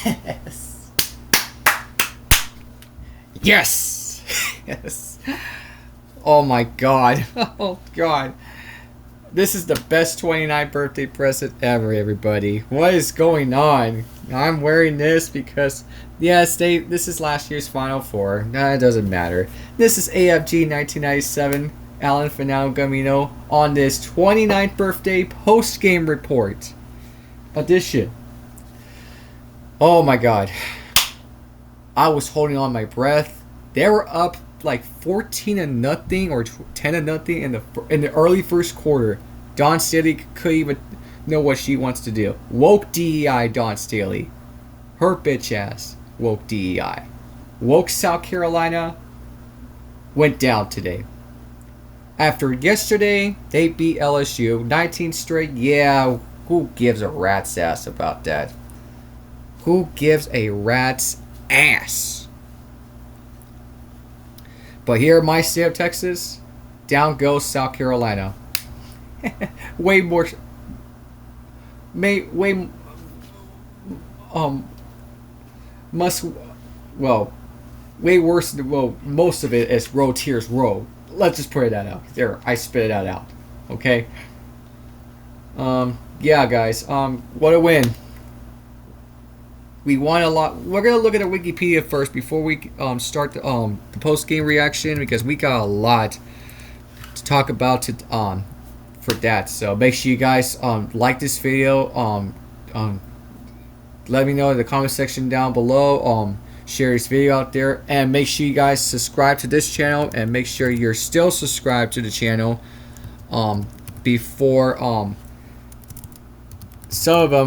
Yes. Yes. Yes. Oh my god. Oh god. This is the best 29th birthday present ever, everybody. What is going on? I'm wearing this because, yes, this is last year's Final Four. Nah, it doesn't matter. This is AFG 1997, Alan Fernando Gamino, on this 29th birthday post-game report edition. Oh my god. I was holding on my breath. They were up like 14-0 or 10-0 in the early first quarter. Dawn Staley couldn't even know what she wants to do. Woke DEI Dawn Staley. Her bitch ass woke DEI. Woke South Carolina. Went down today. After yesterday, they beat LSU 19 straight. Yeah, who gives a rat's ass about that? Who gives a rat's ass? But here in my state of Texas, down goes South Carolina. Way worse than, most of it is row tears row. Let's just put that out. There, I spit that out. Okay? Yeah, guys. What a win. We won a lot. We're gonna look at the Wikipedia first before we start the post-game reaction, because we got a lot to talk about for that. So make sure you guys like this video. Let me know in the comment section down below. Share this video out there, and make sure you guys subscribe to this channel, and make sure you're still subscribed to the channel. Before some of them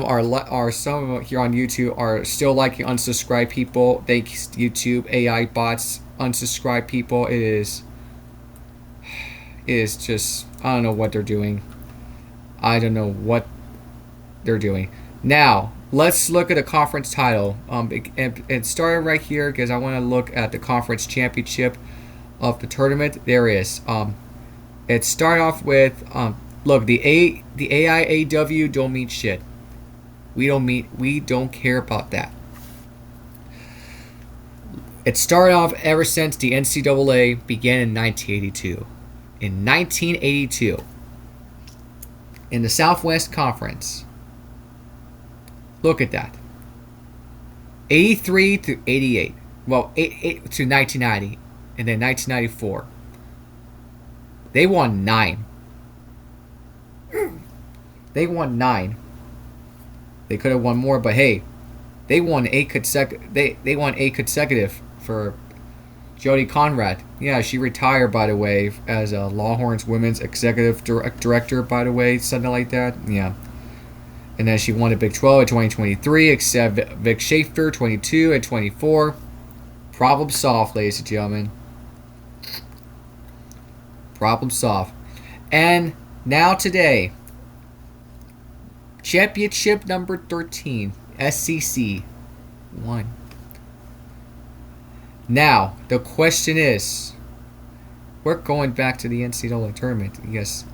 here on YouTube are still liking unsubscribe people. Thanks YouTube AI bots unsubscribe people. It is just, I don't know what they're doing. I don't know what they're doing. Now let's look at the conference title. It started right here because I want to look at the conference championship of the tournament. There is. It started off with look, the AIAW don't mean shit. We don't care about that. It started off ever since the NCAA began in 1982. In 1982, in the Southwest Conference, look at that. 83 to 88. Well, 8 to 1990, and then 1994. They won 9. They won 9. They could have won more, but hey, they won 8 consecutive for Jody Conrad. Yeah, she retired, by the way, as a Longhorns women's executive director, by the way, something like that. Yeah. And then she won the Big 12 in 2023, except Vic Schaefer, 22 and 24. Problem solved, ladies and gentlemen. Problem solved. And now today, championship number 13, SEC 1. Now, the question is, we're going back to the NCAA tournament. Yes,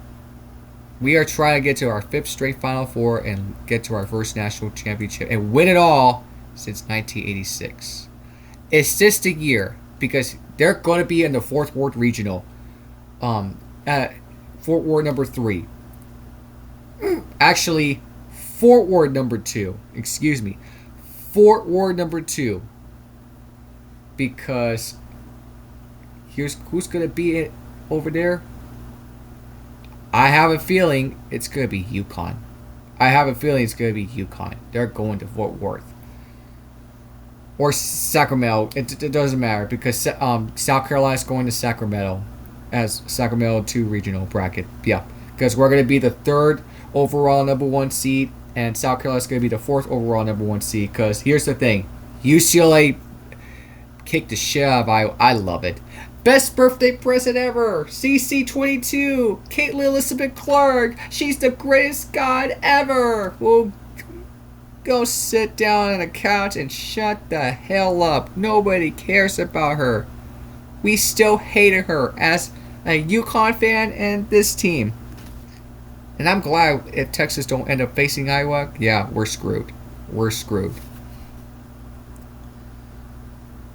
we are trying to get to our 5th straight Final Four and get to our first national championship and win it all since 1986. Is this the year? Because they're going to be in the Fourth Ward Regional. At Fort Ward number 3. Actually, Fort Ward number 2. Excuse me. Fort Ward number 2. Because here's who's going to be over there. I have a feeling it's going to be UConn. They're going to Fort Worth. Or Sacramento. It doesn't matter, because South Carolina's going to Sacramento as Sacramento 2 regional bracket. Yeah, because we're going to be the 3rd overall number 1 seed, and South Carolina's going to be the 4th overall number 1 seed. Because here's the thing. UCLA kicked the shit out of Iowa. I love it. Best birthday present ever. CC22. Caitlin Elizabeth Clark. She's the greatest god ever. Well, go sit down on the couch and shut the hell up. Nobody cares about her. We still hated her as a UConn fan and this team. And I'm glad if Texas don't end up facing Iowa, yeah, we're screwed.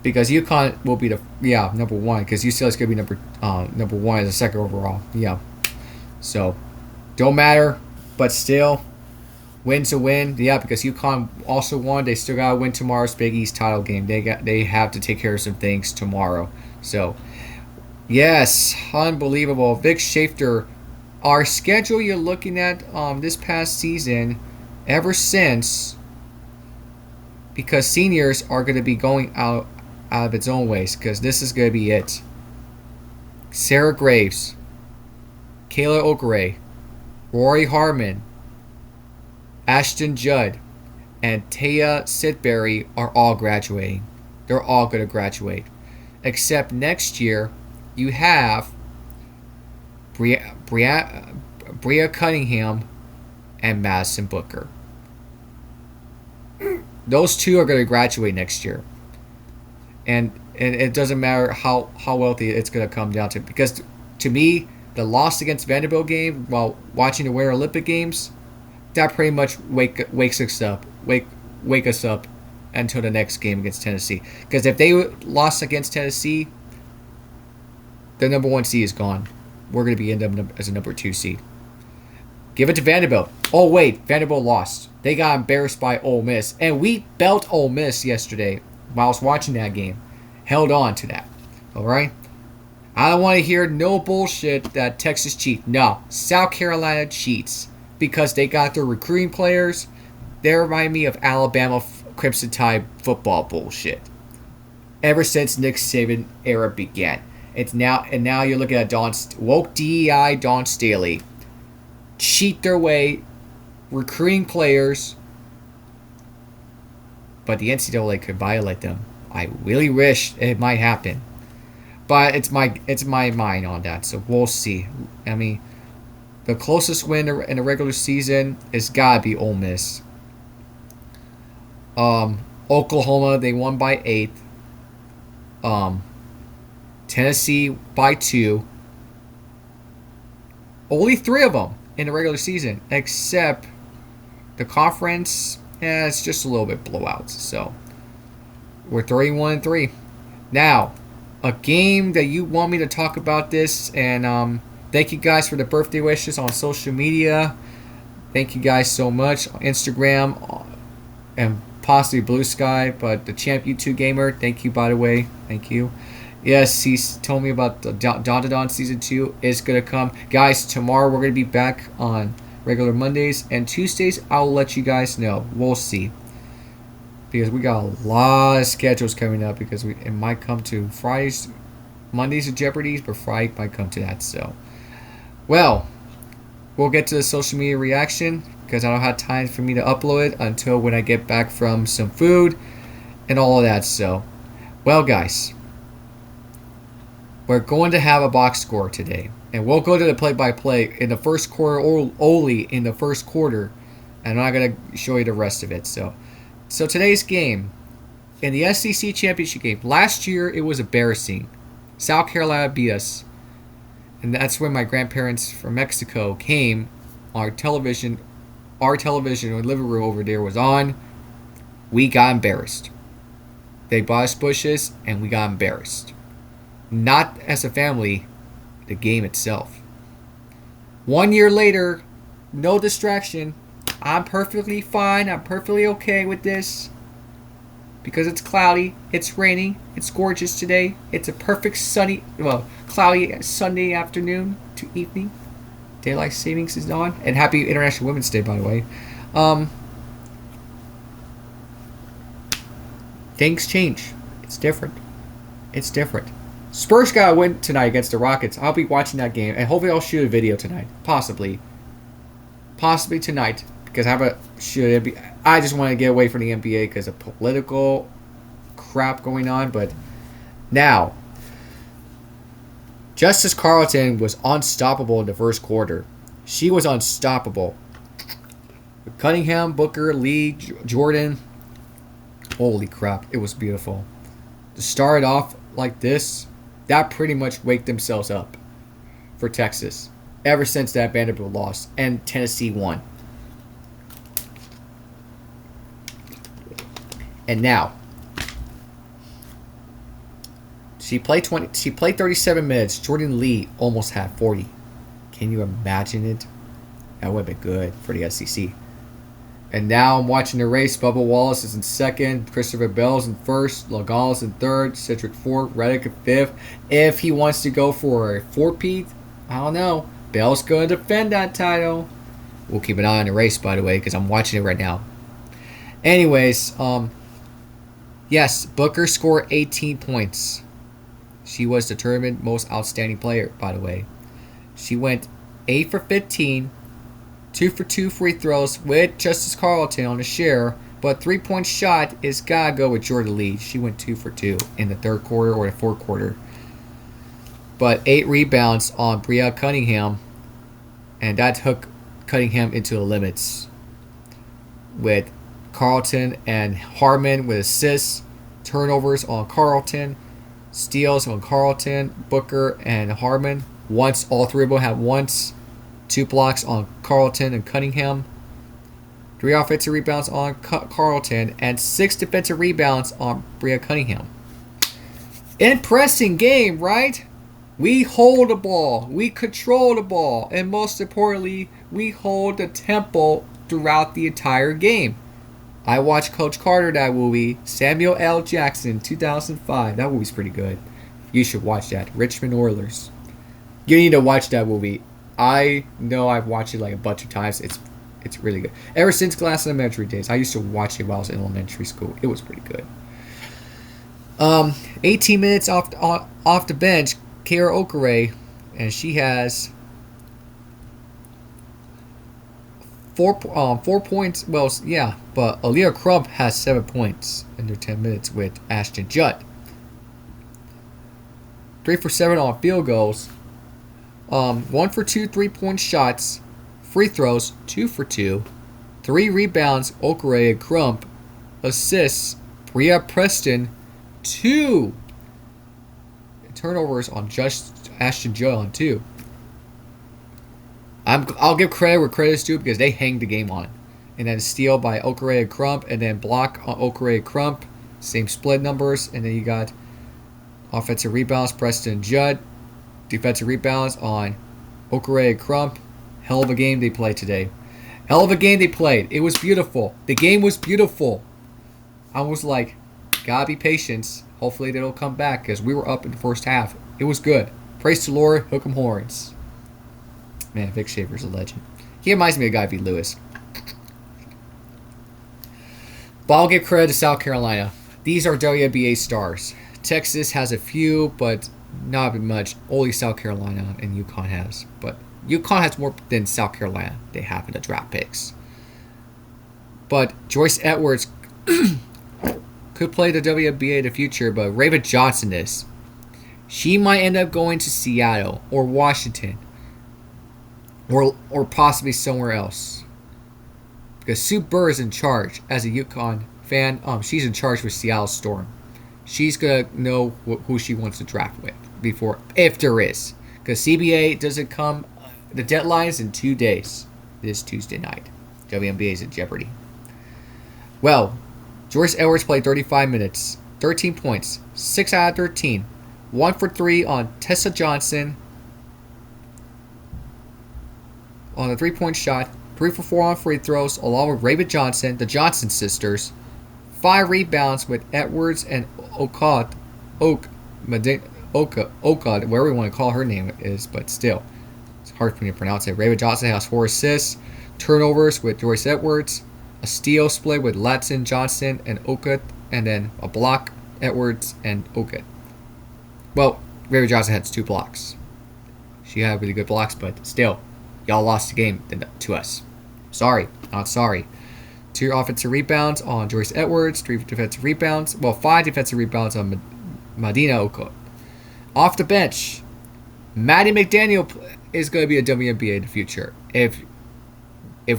because UConn will be the number one, because UCLA is going to be number one as a second overall. Yeah, so don't matter, but still, win's a win. Yeah, because UConn also won. They still got to win tomorrow's Big East title game. They have to take care of some things tomorrow. So yes, unbelievable. Vic Schaefer, our schedule you're looking at this past season, ever since, because seniors are going to be going out of its own ways, because this is going to be it. Sarah Graves, Kayla Okere, Rory Harmon, Ashton Judd, and Taya Sidbury are all graduating. They're all going to graduate. Except next year, you have Bria Cunningham and Madison Booker. Those two are going to graduate next year. And it doesn't matter how wealthy it's going to come down to. Because to me, the loss against Vanderbilt game while watching the Winter Olympic Games, that pretty much wakes us up. Wake us up until the next game against Tennessee. Because if they lost against Tennessee, the number one seed is gone. We're going to be in them as a number 2 seed. Give it to Vanderbilt. Oh, wait. Vanderbilt lost. They got embarrassed by Ole Miss. And we belt Ole Miss yesterday while I was watching that game. Held on to that. Alright? I don't want to hear no bullshit that Texas cheats. No. South Carolina cheats. Because they got their recruiting players. They remind me of Alabama Crimson Tide football bullshit. Ever since Nick Saban era began. Now you're looking at woke DEI Dawn Staley cheat their way, recruiting players, but the NCAA could violate them. I really wish it might happen, but it's my mind on that. So we'll see. I mean, the closest win in the regular season is gotta be Ole Miss. Oklahoma, they won by 8. Tennessee by 2. Only 3 of them in the regular season, except the conference. Yeah, it's just a little bit blowouts. So we're 31-3. Now, a game that you want me to talk about this, and thank you guys for the birthday wishes on social media. Thank you guys so much on Instagram and possibly Blue Sky, but the Champ YouTube Gamer, thank you, by the way. Thank you. Yes, he's told me about the Dawn to Dawn Season 2 is going to come. Guys, tomorrow we're going to be back on regular Mondays, and Tuesdays I'll let you guys know. We'll see. Because we got a lot of schedules coming up, because it might come to Fridays, Mondays are Jeopardy's, but Friday might come to that. So, well, we'll get to the social media reaction, because I don't have time for me to upload it until when I get back from some food and all of that. So, well, guys, we're going to have a box score today, and we'll go to the play-by-play in the first quarter, or only in the first quarter, and I'm not going to show you the rest of it. So today's game, in the SEC Championship game, last year it was embarrassing. South Carolina beat us, and that's when my grandparents from Mexico came. Our television or living room over there was on. We got embarrassed. They bought us bushes, and we got embarrassed. Not as a family, the game itself. 1 year later, no distraction. I'm perfectly fine. I'm perfectly okay with this. Because it's cloudy, it's raining, it's gorgeous today. It's a perfect cloudy Sunday afternoon to evening. Daylight savings is on. And happy International Women's Day, by the way. Things change. It's different. Spurs got to win tonight against the Rockets. I'll be watching that game, and hopefully I'll shoot a video tonight. Possibly tonight, because I just want to get away from the NBA because of political crap going on. But now, Justice Carlton was unstoppable in the first quarter. She was unstoppable. Cunningham, Booker, Lee, Jordan. Holy crap, it was beautiful. To start off like this, that pretty much waked themselves up for Texas ever since that Vanderbilt lost and Tennessee won. And now, She played 37 minutes. Jordan Lee almost had 40. Can you imagine it? That would have been good for the SEC. And now I'm watching the race. Bubba Wallace is in second. Christopher Bell's in first. Logales in third. Cedric fourth. Reddick in fifth. If he wants to go for a four-peat, I don't know. Bell's going to defend that title. We'll keep an eye on the race, by the way, because I'm watching it right now. Anyways, yes, Booker scored 18 points. She was the tournament most outstanding player, by the way. She went 8 for 15, 2 for 2 free throws with Justice Carlton on the share, but 3-point shot is gotta go with Jordan Lee. She went 2 for 2 in the third quarter or the fourth quarter. But 8 rebounds on Bria Cunningham, and that took Cunningham into the limits. With Carlton and Harmon with assists, turnovers on Carlton, steals on Carlton, Booker, and Harmon. Once, all three of them had once. 2 blocks on Carlton and Cunningham. 3 offensive rebounds on Carlton, and 6 defensive rebounds on Bria Cunningham. Impressive game, right? We hold the ball, we control the ball, and most importantly, we hold the tempo throughout the entire game. I watched Coach Carter that movie, Samuel L. Jackson, 2005. That movie's pretty good. You should watch that. Richmond Oilers. You need to watch that movie. I know I've watched it like a bunch of times. It's really good. Ever since Glass Elementary days, I used to watch it while I was in elementary school. It was pretty good. 18 minutes off the bench, Kara Okere, and she has 4 points. Well, yeah, but Aaliyah Crump has 7 points in their 10 minutes with Ashton Judd. 3 for 7 on field goals. 1 for 2 3-point shots. Free throws, 2 for 2. 3 rebounds, Okere and Crump. Assists, Bria Preston, 2. Turnovers on just Ashton Judd on 2. I'll give credit where credit is due because they hanged the game on. And then steal by Okere and Crump, and then block on Okere and Crump. Same split numbers. And then you got offensive rebounds, Preston and Judd. Defensive rebounds on Okere and Crump. Hell of a game they played today. Hell of a game they played. It was beautiful. The game was beautiful. I was like, gotta be patient. Hopefully they'll come back because we were up in the first half. It was good. Praise the Lord. Hook 'em horns. Man, Vic Schaefer's a legend. He reminds me of Guy V. Lewis. But I'll give credit to South Carolina. These are WNBA stars. Texas has a few, but not much. Only South Carolina and UConn has. But UConn has more than South Carolina. They have in the draft picks. But Joyce Edwards could play the WNBA in the future, but Raven Johnson is. She might end up going to Seattle or Washington or possibly somewhere else. Because Sue Burr is in charge as a UConn fan. She's in charge with Seattle Storm. She's going to know who she wants to draft with before, if there is. Because CBA doesn't come, the deadline is in 2 days. This Tuesday night. WNBA is in jeopardy. Well, Joyce Edwards played 35 minutes, 13 points, 6 out of 13, 1 for 3 on Tessa Johnson on a 3-point shot, 3 for 4 on free throws, along with Raven Johnson, the Johnson sisters, 5 rebounds with Edwards and Okad, whatever you want to call her name is, but still, it's hard for me to pronounce it. Raven Johnson has 4 assists, turnovers with Joyce Edwards, a steal split with Latson, Johnson, and Okut, and then a block, Edwards, and Okut. Well, Raven Johnson has 2 blocks. She had really good blocks, but still, y'all lost the game to us. Sorry, not sorry. 2 offensive rebounds on Joyce Edwards, 3 defensive rebounds. Well, 5 defensive rebounds on Madina Okut. Off the bench, Maddie McDaniel is going to be a WNBA in the future. If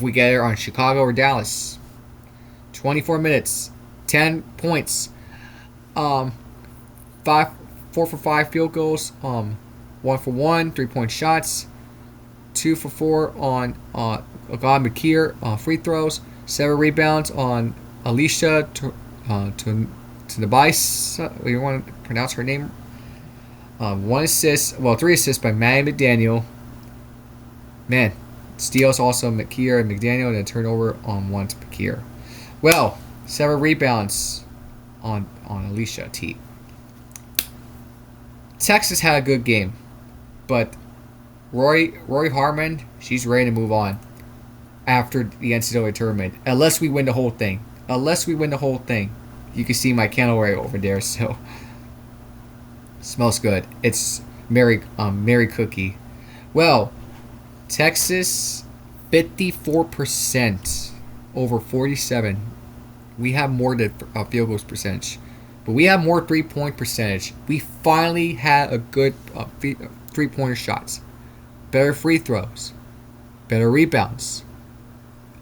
we get her on Chicago or Dallas. 24 minutes, 10 points, 4 for 5 field goals, 1 for 1, 3-point shots, 2 for 4 on Agad McKeer free throws, 7 rebounds on Alicia Tunabais. You want to pronounce her name? 1 assist, well, 3 assists by Manny McDaniel. Man, steals also McKeer and McDaniel, and a turnover on 1 to McKeer. Well, 7 rebounds on Alicia T. Texas had a good game, but Roy Harmon, she's ready to move on after the NCAA tournament. Unless we win the whole thing. You can see my candle right over there, so smells good. It's Mary Cookie. Well, Texas 54% over 47. We have more than field goals percentage, but we have more 3-point percentage. We finally had a good 3-pointer shots, better free throws, better rebounds,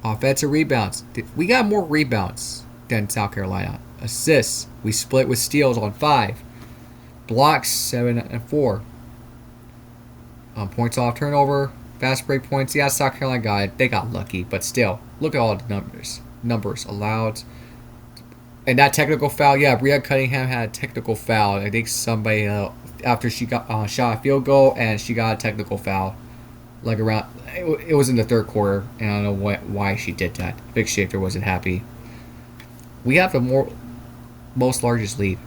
offensive rebounds. We got more rebounds than South Carolina. Assists, we split with steals on 5. Blocks 7 and 4. Points off turnover, fast break points. Yeah, South Carolina got it. They got lucky, but still, look at all the numbers allowed. And that technical foul, yeah, Bria Cunningham had a technical foul. I think somebody after she got shot a field goal, and she got a technical foul, like around. It was in the 3rd quarter, and I don't know why she did that. Vic Schaefer wasn't happy. We have the most largest lead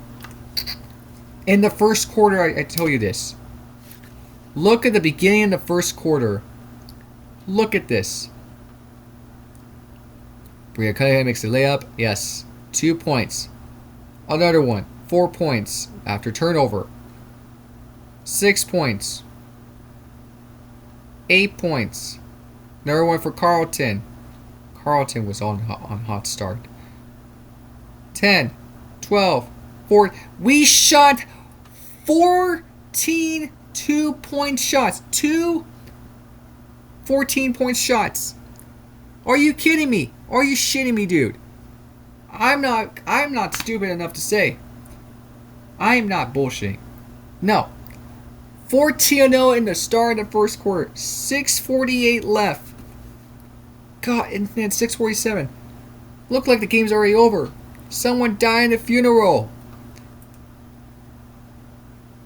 in the 1st quarter. I tell you this. Look at the beginning of the 1st quarter. Look at this. Bria Cunningham makes the layup. Yes. 2 points. Another one. 4 points after turnover. 6 points. 8 points. Another one for Carlton. Carlton was on hot start. 10, 12, 14. We shot 14 2-point shots. 2 14-point shots. Are you kidding me? Are you shitting me, dude? I'm not stupid enough to say. I'm not bullshitting. No. 14-0 in the start of the 1st quarter. 6:48 left. God, and then 6:47. Looked like the game's already over. Someone died in a funeral.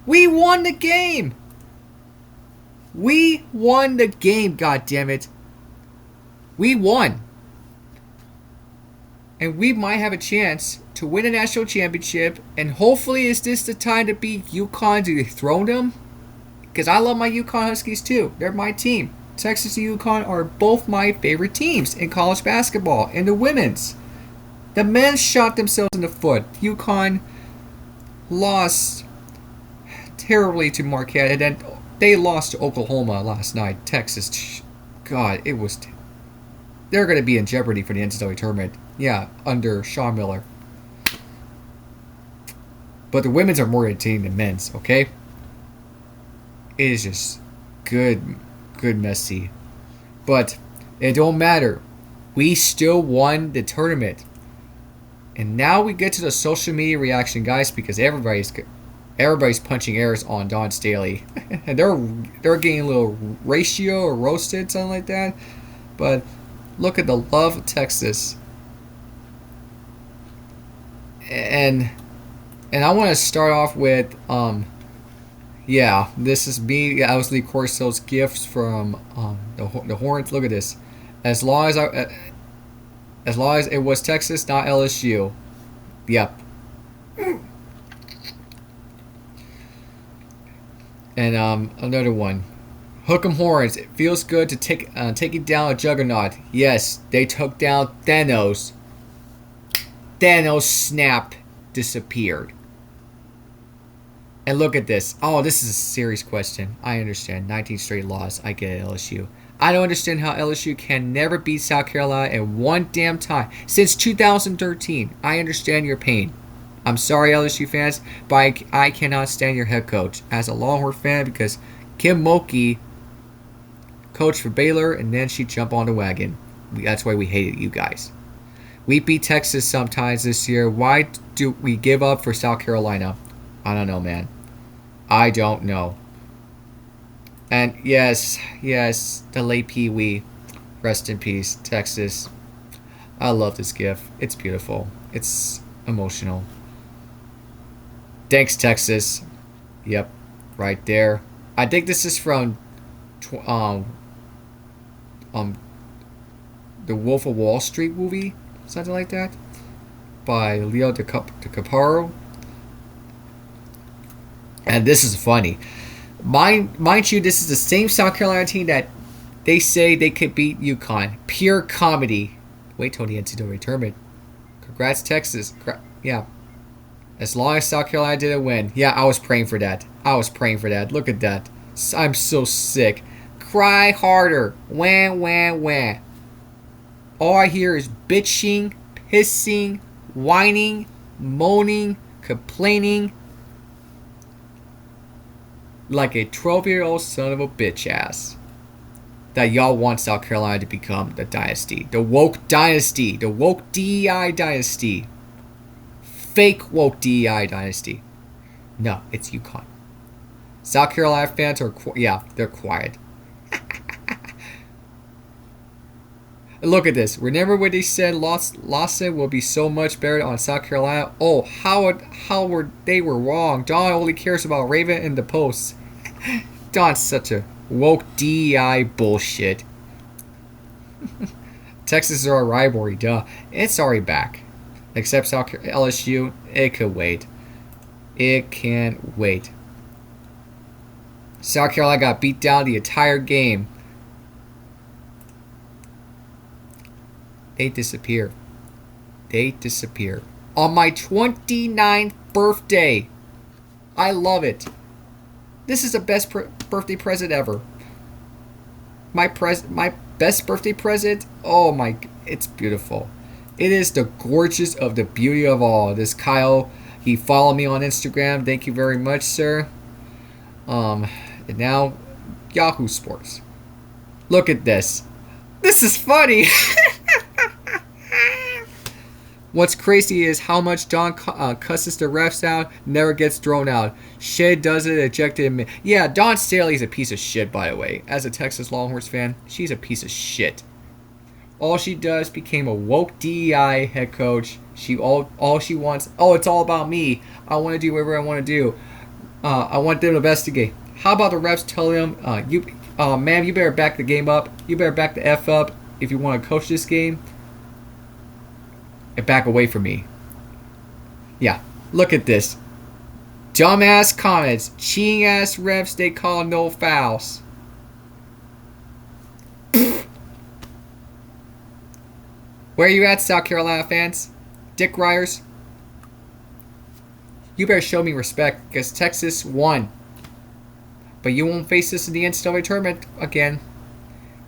We won the game. We won the game, God damn it. We won. And we might have a chance to win a national championship. And hopefully is this the time to beat UConn to dethrone them? Because I love my UConn Huskies too. They're my team. Texas and UConn are both my favorite teams in college basketball. And the women's. The men shot themselves in the foot. UConn lost terribly to Marquette. And then they lost to Oklahoma last night. Texas. God, it was... They're going to be in jeopardy for the NCAA tournament. Yeah, under Sean Miller. But the women's are more entertaining than men's, okay? It is just good messy. But it don't matter. We still won the tournament. And now we get to the social media reaction, guys, because everybody's punching airs on Dawn Staley. And they're getting a little ratio or roasted, something like that. But look at the love of Texas. And I want to start off with yeah, this is me, Owsley Corso's gifts from the Hornets. Look at this. As long as it was Texas, not LSU. Yep. And another one. Hook'em Horns. It feels good to taking down a juggernaut. Yes, they took down Thanos. Thanos snapped, disappeared. And look at this. Oh, this is a serious question. I understand. 19 straight loss. I get it, LSU. I don't understand how LSU can never beat South Carolina in one damn time since 2013. I understand your pain. I'm sorry, LSU fans, but I cannot stand your head coach as a Longhorn fan because Kim Mulkey coached for Baylor and then she jumped on the wagon. That's why we hated you guys. We beat Texas sometimes this year. Why do we give up for South Carolina? I don't know, man. I don't know. And yes, the late Pee Wee. Rest in peace, Texas. I love this gift. It's beautiful. It's emotional. Thanks, Texas. Yep. right there. I think this is from um the Wolf of Wall Street movie, something like that, by Leo DiCaprio. And this is funny. Mind you, this is the same South Carolina team that they say they could beat UConn. Pure comedy. Wait till the NCAA tournament. Congrats, Texas. Yeah. As long as South Carolina didn't win. Yeah, I was praying for that. Look at that. I'm so sick. Cry harder. Wah, wah, wah. All I hear is bitching, pissing, whining, moaning, complaining. Like a 12-year-old son of a bitch ass. That y'all want South Carolina to become the dynasty. The woke dynasty. The woke DEI dynasty. Fake woke DEI dynasty. No, it's UConn. South Carolina fans are, they're quiet. Look at this. Remember when they said Lawson will be so much better on South Carolina? Oh, they were wrong. Don only cares about Raven and the posts. Don's such a woke DEI bullshit. Texas is our rivalry, duh. It's already back. Except LSU, it could wait. It can't wait. South Carolina got beat down the entire game. They disappear. On my 29th birthday. I love it. This is the best birthday present ever. My best birthday present. Oh my! It's beautiful. It is the gorgeous of the beauty of all. This Kyle, he followed me on Instagram. Thank you very much, sir. And now, Yahoo Sports. Look at this. This is funny. What's crazy is how much Don cusses the refs out, never gets thrown out. Shea does it, ejected him. Yeah, Dawn Staley's a piece of shit, by the way. As a Texas Longhorns fan, she's a piece of shit. All she does became a woke DEI head coach. All she wants. Oh, it's all about me. I want to do whatever I want to do. I want them to investigate. How about the refs tell them, ma'am, you better back the game up. You better back the F up if you want to coach this game. And back away from me. Yeah, look at this. Dumbass comments. Cheating ass refs, they call no fouls. Where you at, South Carolina fans? Dick Ryers? You better show me respect, because Texas won. But you won't face this in the NCAA tournament again.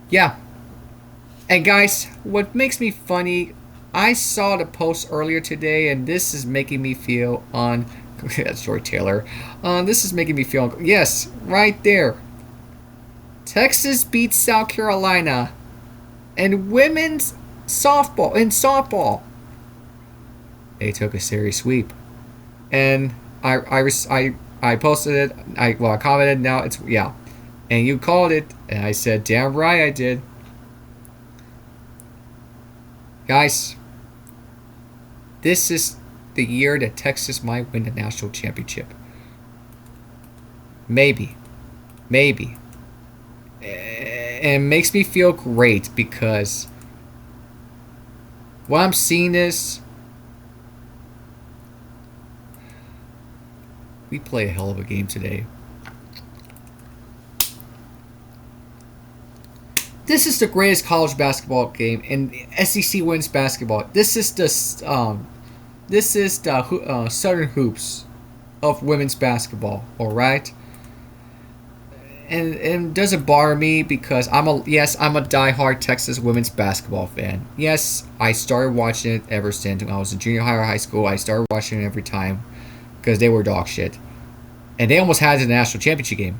Yeah. And guys, what makes me funny, I saw the post earlier today, and this is making me feel that's Joy Taylor. This is making me feel... Yes, right there. Texas beats South Carolina. And women's softball. They took a series sweep. And I posted it. I commented. Now it's... Yeah. And you called it. And I said, damn right I did. Guys... This is the year that Texas might win the national championship. Maybe. And it makes me feel great because when I'm seeing this, we play a hell of a game today. This is the greatest college basketball game, and SEC wins basketball. This is the Southern Hoops of women's basketball. All right, and it doesn't bother me because I'm a diehard Texas women's basketball fan. Yes, I started watching it ever since when I was in junior high or high school. I started watching it every time because they were dog shit, and they almost had it in the national championship game.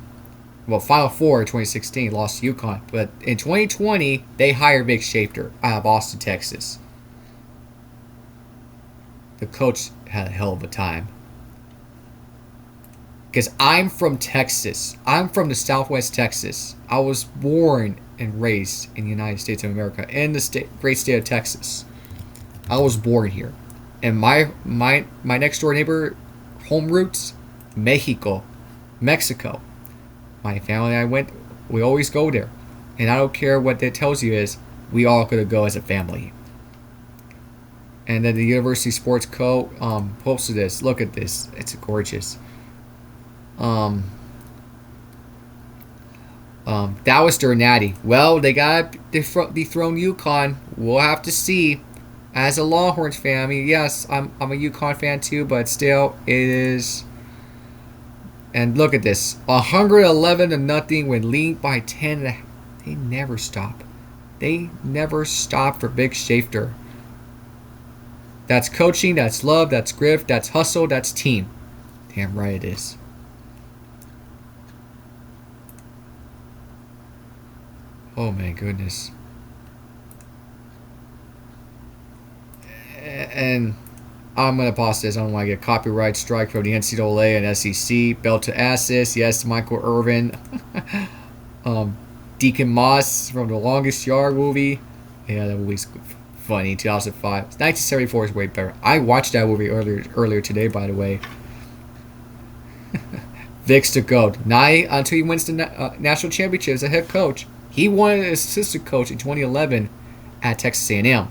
Well, Final Four in 2016 lost to UConn. But in 2020, they hired Vic Schaefer out of Austin, Texas. The coach had a hell of a time. Because I'm from Texas. I'm from the Southwest Texas. I was born and raised in the United States of America. In the great state of Texas. I was born here. And my next door neighbor, home roots, Mexico. Mexico. My family and I went. We always go there, and I don't care what that tells you is we all gonna go as a family. And then the University Sports Co. Posted this. Look at this. It's gorgeous. That was their natty. Well, they got dethroned UConn. We'll have to see. As a Longhorns fan, I mean, yes, I'm a UConn fan too, but still, it is. And look at this, 111-0 when leading by 10. They never stop. They never stop for Big Shafter. That's coaching. That's love. That's grit. That's hustle. That's team. Damn right it is. Oh my goodness. And I'm going to pause this. I don't want to get a copyright strike from the NCAA and SEC. Belt to Assist. Yes, Michael Irvin. Deacon Moss from The Longest Yard movie. Yeah, that movie's funny. 2005. 1974 is way better. I watched that movie earlier today, by the way. Vic's the GOAT. Not until he wins the national championship as a head coach. He won as assistant coach in 2011 at Texas A&M.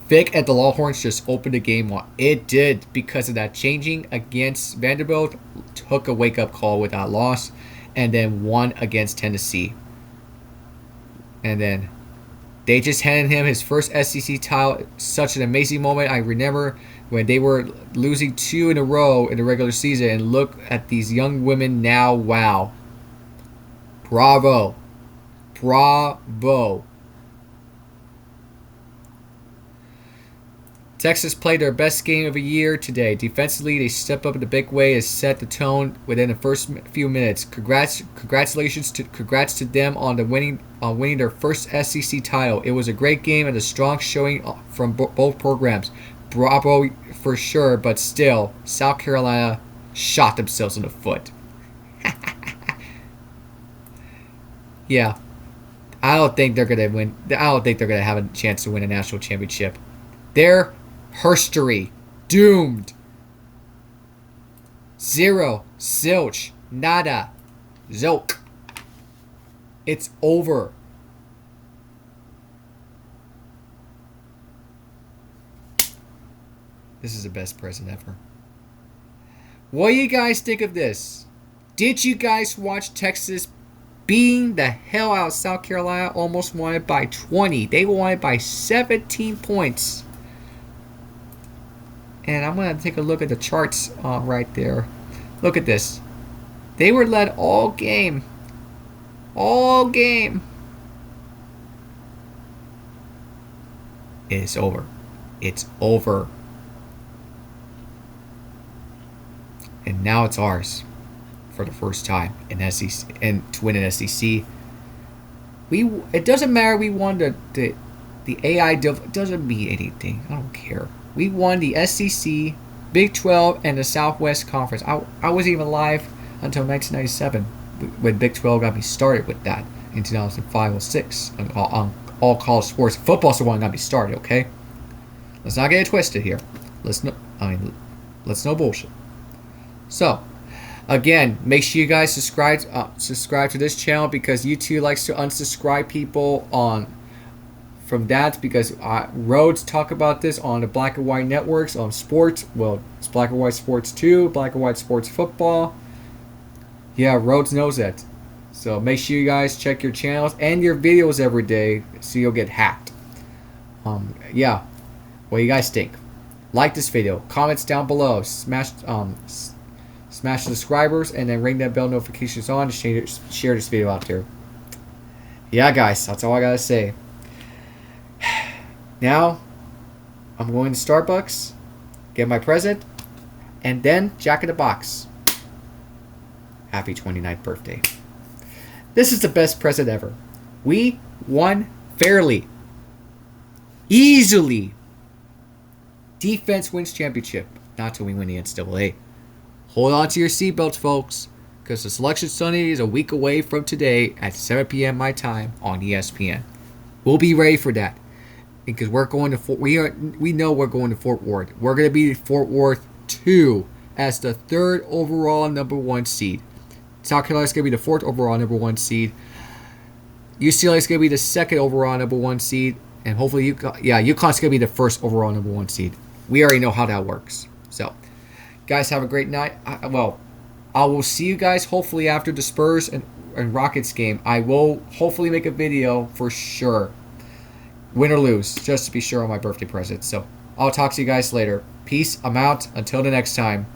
Vic at the Longhorns just opened the game up. It did, because of that changing against Vanderbilt. Took a wake-up call with that loss. And then won against Tennessee. And then they just handed him his first SEC title. Such an amazing moment. I remember when they were losing 2 in a row in the regular season. And look at these young women now. Wow. Bravo. Bravo. Texas played their best game of the year today. Defensively, they stepped up in a big way and set the tone within the first few minutes. Congrats to them on winning their first SEC title. It was a great game and a strong showing from both programs. Bravo for sure, but still, South Carolina shot themselves in the foot. Yeah, I don't think they're gonna win. I don't think they're gonna have a chance to win a national championship. They're herstory. Doomed. Zero. Zilch. Nada. Zilk. It's over. This is the best present ever. What do you guys think of this? Did you guys watch Texas beating the hell out of South Carolina? Almost won it by 20. They won it by 17 points. And I'm going to take a look at the charts right there. Look at this. They were led all game. All game. It's over. It's over. And now it's ours for the first time in SEC, and to win an SEC. It doesn't matter. We won the AI. It doesn't mean anything. I don't care. We won the SEC, Big 12, and the Southwest Conference. I wasn't even alive until 1997 when Big 12 got me started with that in 2005 or 6 on all college sports. Football's the one that got me started. Okay, let's not get it twisted here. Let's no bullshit. So, again, make sure you guys subscribe to this channel, because YouTube likes to unsubscribe people from that, because Rhodes talk about this on the Black and White networks on sports. Well, it's Black and White Sports 2, Black and White Sports Football. Yeah, Rhodes knows that. So make sure you guys check your channels and your videos every day so you'll get hacked. Yeah, what do you guys think? Like this video, comments down below, smash the subscribers, and then ring that bell notifications on to share this video out there. Yeah, guys, that's all I gotta say. Now, I'm going to Starbucks, get my present, and then Jack in the Box. Happy 29th birthday. This is the best present ever. We won fairly. Easily. Defense wins championship. Not till we win the NCAA. Hold on to your seatbelts, folks, because the Selection Sunday is a week away from today at 7 p.m. my time on ESPN. We'll be ready for that. Because we're going to we know we're going to Fort Worth. We're going to be Fort Worth 2 as the 3rd overall number 1 seed. South Carolina is going to be the 4th overall number 1 seed. UCLA is going to be the 2nd overall number 1 seed. And hopefully, UConn's going to be the 1st overall number 1 seed. We already know how that works. So, guys, have a great night. I will see you guys hopefully after the Spurs and Rockets game. I will hopefully make a video for sure. Win or lose, just to be sure on my birthday present. So, I'll talk to you guys later. Peace. I'm out. Until the next time.